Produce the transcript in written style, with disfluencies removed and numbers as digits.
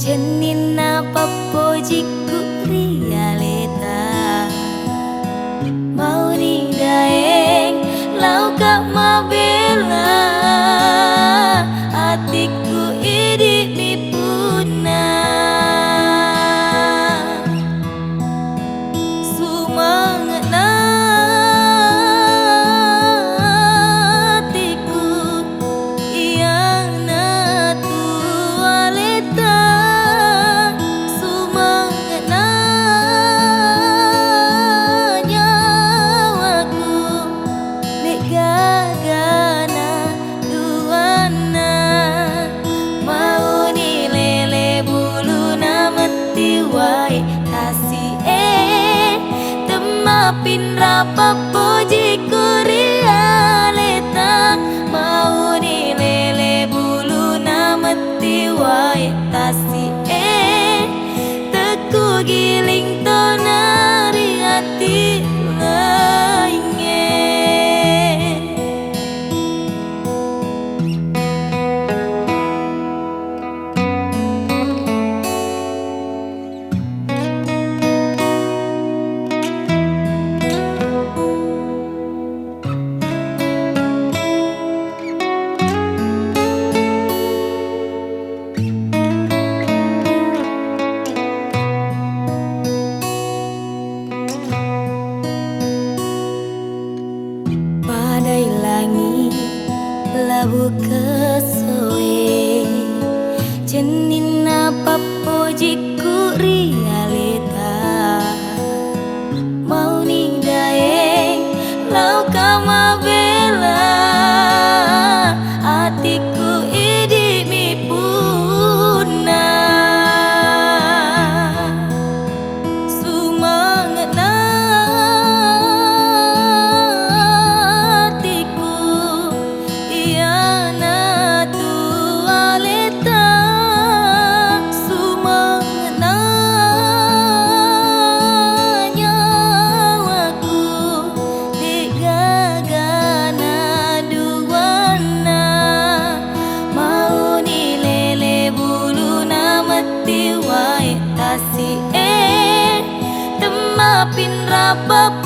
Jenina papojiku rialeta mau ni daeng lau kak mabela hatiku idik mi puna sumangat na hatiku yang na tualeta sumangat na nyawaku nek gagana duana mau ni lele bulu na mati wae kasih temapin rapa pojiku rialeta mau ni lele bulu na mati wae kasih teku giling tonari hati lainnya. Padai langit labu kesoe jenina papojiku rialeta mau ni daeng lau kama bela hatiku idik mi puna sumangat na temapin rapa